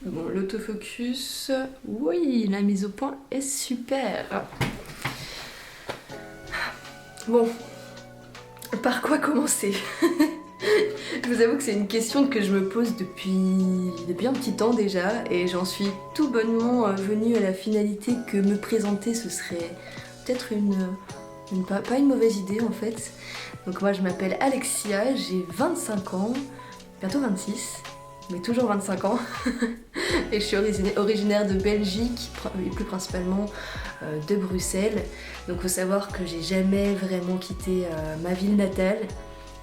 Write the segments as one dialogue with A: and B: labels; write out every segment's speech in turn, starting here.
A: Bon, l'autofocus, oui, la mise au point est super. Bon, par quoi commencer? Je vous avoue que c'est une question que je me pose depuis un petit temps déjà, et j'en suis tout bonnement venue à la finalité que me présenter ce serait peut-être pas une mauvaise idée en fait. Donc moi je m'appelle Alexia, j'ai 25 ans, bientôt 26, mais toujours 25 ans. Et je suis originaire de Belgique, et plus principalement de Bruxelles. Donc faut savoir que j'ai jamais vraiment quitté ma ville natale,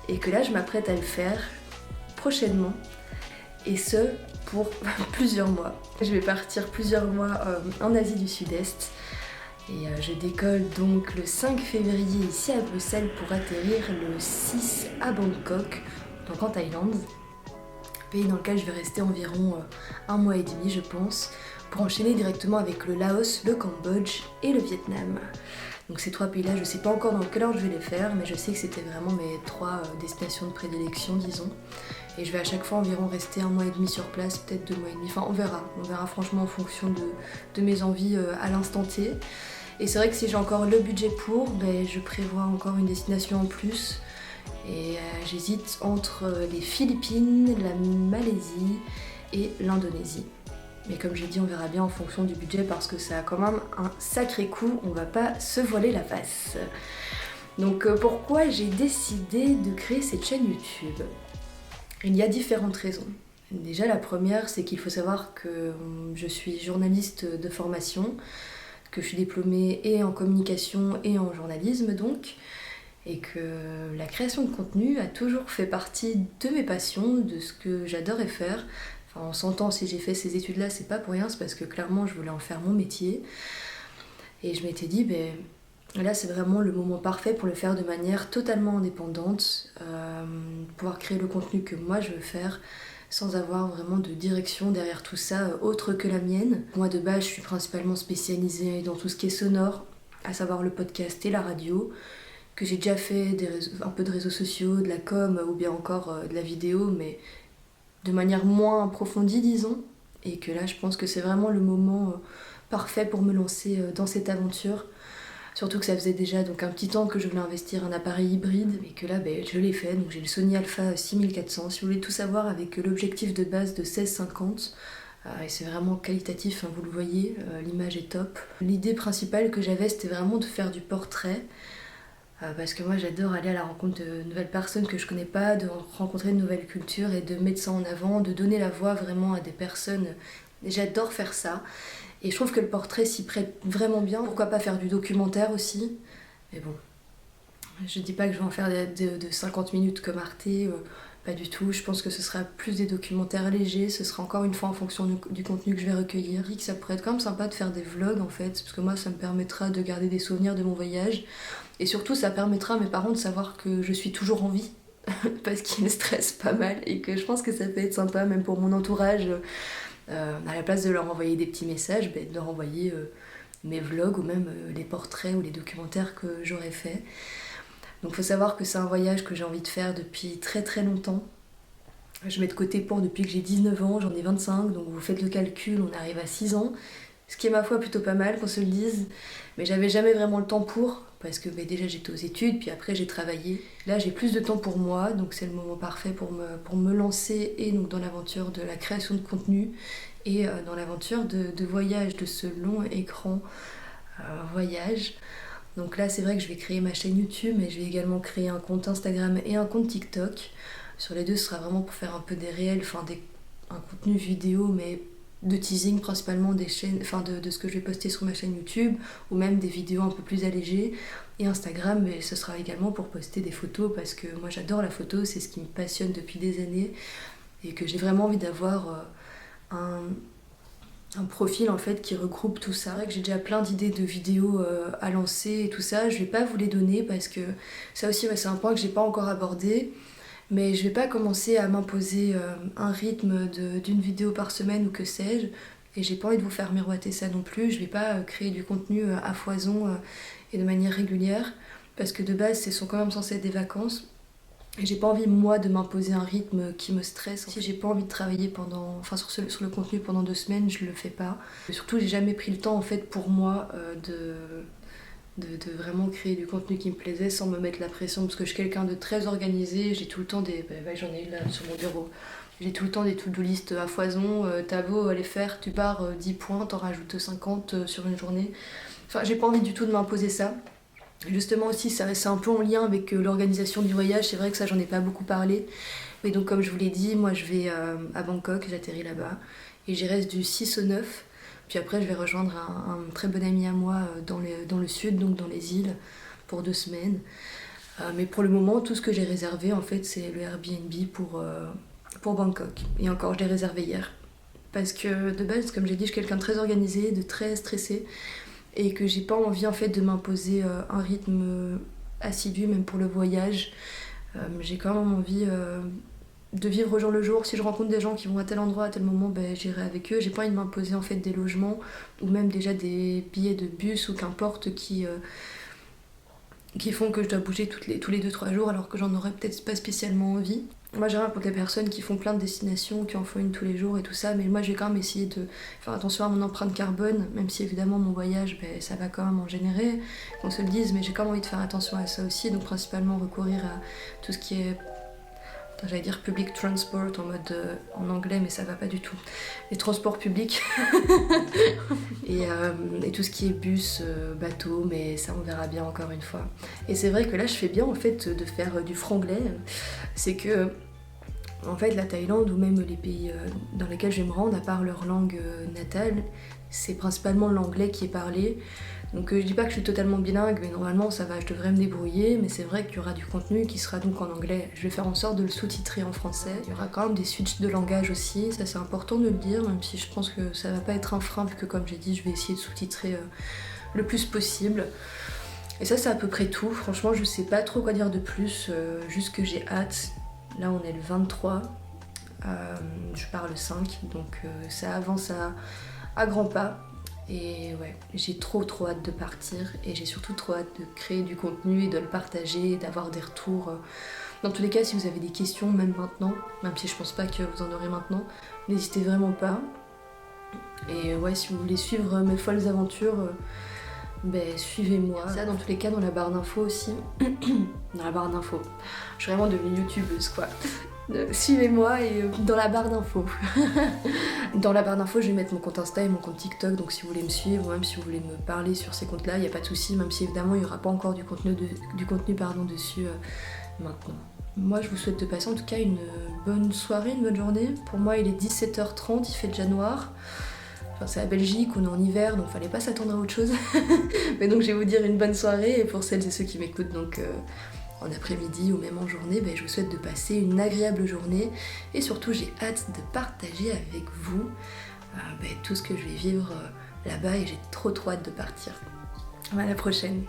A: et que là je m'apprête à le faire prochainement, et ce pour plusieurs mois. Je vais partir plusieurs mois en Asie du Sud-Est, et je décolle donc le 5 février ici à Bruxelles pour atterrir le 6 à Bangkok, donc en Thaïlande, pays dans lequel je vais rester environ un mois et demi je pense, pour enchaîner directement avec le Laos, le Cambodge et le Vietnam. Donc ces trois pays-là, je ne sais pas encore dans quel ordre je vais les faire, mais je sais que c'était vraiment mes trois destinations de prédilection, disons. Et je vais à chaque fois environ rester un mois et demi sur place, peut-être 2 mois et demi, enfin on verra franchement en fonction de mes envies à l'instant T. Et c'est vrai que si j'ai encore le budget pour, je prévois encore une destination en plus. Et j'hésite entre les Philippines, la Malaisie et l'Indonésie. Mais comme j'ai dit, on verra bien en fonction du budget parce que ça a quand même un sacré coût, on va pas se voiler la face. Donc pourquoi j'ai décidé de créer cette chaîne YouTube? Il y a différentes raisons. Déjà la première, c'est qu'il faut savoir que je suis journaliste de formation, que je suis diplômée et en communication et en journalisme donc, et que la création de contenu a toujours fait partie de mes passions, de ce que j'adorais faire. Enfin, on s'entend, si j'ai fait ces études-là, c'est pas pour rien, c'est parce que clairement je voulais en faire mon métier. Et je m'étais dit, là c'est vraiment le moment parfait pour le faire de manière totalement indépendante, pouvoir créer le contenu que moi je veux faire, sans avoir vraiment de direction derrière tout ça, autre que la mienne. Moi de base, je suis principalement spécialisée dans tout ce qui est sonore, à savoir le podcast et la radio, que j'ai déjà fait un peu de réseaux sociaux, de la com ou bien encore de la vidéo, mais de manière moins approfondie, disons. Et que là, je pense que c'est vraiment le moment parfait pour me lancer dans cette aventure. Surtout que ça faisait déjà donc un petit temps que je voulais investir un appareil hybride, et que là, je l'ai fait. Donc j'ai le Sony Alpha 6400, si vous voulez tout savoir, avec l'objectif de base de 16-50. Et c'est vraiment qualitatif, hein, vous le voyez, l'image est top. L'idée principale que j'avais, c'était vraiment de faire du portrait. Parce que moi j'adore aller à la rencontre de nouvelles personnes que je connais pas, de rencontrer de nouvelles cultures et de mettre ça en avant, de donner la voix vraiment à des personnes. J'adore faire ça, et je trouve que le portrait s'y prête vraiment bien. Pourquoi pas faire du documentaire aussi? Mais bon, je dis pas que je vais en faire de 50 minutes comme Arte, pas du tout. Je pense que ce sera plus des documentaires légers, ce sera encore une fois en fonction du contenu que je vais recueillir. Je dis que ça pourrait être quand même sympa de faire des vlogs en fait, parce que moi ça me permettra de garder des souvenirs de mon voyage. Et surtout, ça permettra à mes parents de savoir que je suis toujours en vie, parce qu'ils me stressent pas mal, et que je pense que ça peut être sympa, même pour mon entourage, à la place de leur envoyer des petits messages, de leur envoyer mes vlogs ou même les portraits ou les documentaires que j'aurais fait. Donc il faut savoir que c'est un voyage que j'ai envie de faire depuis très très longtemps. Je mets de côté pour depuis que j'ai 19 ans, j'en ai 25, donc vous faites le calcul, on arrive à 6 ans. Ce qui est ma foi plutôt pas mal qu'on se le dise, mais j'avais jamais vraiment le temps pour, parce que déjà j'étais aux études, puis après j'ai travaillé. Là j'ai plus de temps pour moi, donc c'est le moment parfait pour me lancer, et donc dans l'aventure de la création de contenu, et dans l'aventure de voyage, de ce long écran voyage. Donc là c'est vrai que je vais créer ma chaîne YouTube, mais je vais également créer un compte Instagram et un compte TikTok. Sur les deux, ce sera vraiment pour faire un peu des réels, un contenu vidéo, mais de teasing principalement des chaînes, de ce que je vais poster sur ma chaîne YouTube, ou même des vidéos un peu plus allégées. Et Instagram, mais ce sera également pour poster des photos, parce que moi j'adore la photo, c'est ce qui me passionne depuis des années, et que j'ai vraiment envie d'avoir un profil en fait qui regroupe tout ça. C'est vrai que j'ai déjà plein d'idées de vidéos à lancer et tout ça, je vais pas vous les donner parce que ça aussi c'est un point que j'ai pas encore abordé. Mais je vais pas commencer à m'imposer un rythme d'une vidéo par semaine ou que sais-je, et j'ai pas envie de vous faire miroiter ça non plus. Je vais pas créer du contenu à foison et de manière régulière, parce que de base ce sont quand même censés être des vacances, Et j'ai pas envie moi de m'imposer un rythme qui me stresse. Si j'ai pas envie de travailler sur le contenu pendant 2 semaines, je le fais pas. Et surtout j'ai jamais pris le temps en fait pour moi de vraiment créer du contenu qui me plaisait sans me mettre la pression parce que je suis quelqu'un de très organisé, j'ai tout le temps j'en ai une là sur mon bureau. J'ai tout le temps des to-do list à foison, t'as beau aller faire, tu pars 10 points, t'en rajoutes 50 sur une journée. Enfin, j'ai pas envie du tout de m'imposer ça. Justement aussi, c'est un peu en lien avec l'organisation du voyage, c'est vrai que ça j'en ai pas beaucoup parlé. Mais donc comme je vous l'ai dit, moi je vais à Bangkok, j'atterris là-bas et j'y reste du 6 au 9. Puis après je vais rejoindre un très bon ami à moi dans le sud, donc dans les îles, pour 2 semaines. Mais pour le moment, tout ce que j'ai réservé en fait c'est le Airbnb pour Bangkok. Et encore, je l'ai réservé hier. Parce que de base, comme j'ai dit, je suis quelqu'un de très organisé, de très stressé. Et que j'ai pas envie en fait de m'imposer un rythme assidu, même pour le voyage. J'ai quand même envie de vivre au jour le jour. Si je rencontre des gens qui vont à tel endroit, à tel moment, j'irai avec eux. J'ai pas envie de m'imposer en fait des logements ou même déjà des billets de bus ou qu'importe qui font que je dois bouger tous les 2-3 jours alors que j'en aurais peut-être pas spécialement envie. Moi j'ai rien contre les personnes qui font plein de destinations, qui en font une tous les jours et tout ça, mais moi je vais quand même essayer de faire attention à mon empreinte carbone, même si évidemment mon voyage ça va quand même en générer, qu'on se le dise, mais j'ai quand même envie de faire attention à ça aussi, donc principalement recourir à tout ce qui est, j'allais dire public transport en anglais, mais ça va pas du tout. Les transports publics et tout ce qui est bus, bateau, mais ça on verra bien encore une fois. Et c'est vrai que là je fais bien en fait de faire du franglais, c'est que en fait la Thaïlande ou même les pays dans lesquels je vais me rendre, à part leur langue natale, c'est principalement l'anglais qui est parlé. Donc je dis pas que je suis totalement bilingue, mais normalement ça va, je devrais me débrouiller, mais c'est vrai qu'il y aura du contenu qui sera donc en anglais. Je vais faire en sorte de le sous-titrer en français. Il y aura quand même des switches de langage aussi, ça c'est important de le dire, même si je pense que ça va pas être un frein, vu que comme j'ai dit, je vais essayer de sous-titrer le plus possible. Et ça c'est à peu près tout, franchement je sais pas trop quoi dire de plus, juste que j'ai hâte. Là on est le 23, je pars le 5, donc ça avance à grands pas. Et ouais, j'ai trop hâte de partir et j'ai surtout trop hâte de créer du contenu et de le partager, d'avoir des retours. Dans tous les cas, si vous avez des questions, même maintenant, même si je pense pas que vous en aurez maintenant, n'hésitez vraiment pas. Et ouais, si vous voulez suivre mes folles aventures, suivez-moi. Ça, dans tous les cas, dans la barre d'infos aussi. Dans la barre d'infos. Je suis vraiment devenue youtubeuse quoi. Suivez-moi et dans la barre d'infos. Dans la barre d'infos, je vais mettre mon compte Insta et mon compte TikTok, donc si vous voulez me suivre ou même si vous voulez me parler sur ces comptes-là, il n'y a pas de souci, même si évidemment il n'y aura pas encore du contenu dessus maintenant. Moi, je vous souhaite de passer en tout cas une bonne soirée, une bonne journée. Pour moi, il est 17h30, il fait déjà noir. Enfin, c'est la Belgique, on est en hiver, donc fallait pas s'attendre à autre chose. Mais donc je vais vous dire une bonne soirée, et pour celles et ceux qui m'écoutent donc en après-midi ou même en journée, je vous souhaite de passer une agréable journée. Et surtout, j'ai hâte de partager avec vous tout ce que je vais vivre là-bas, et j'ai trop hâte de partir. À la prochaine.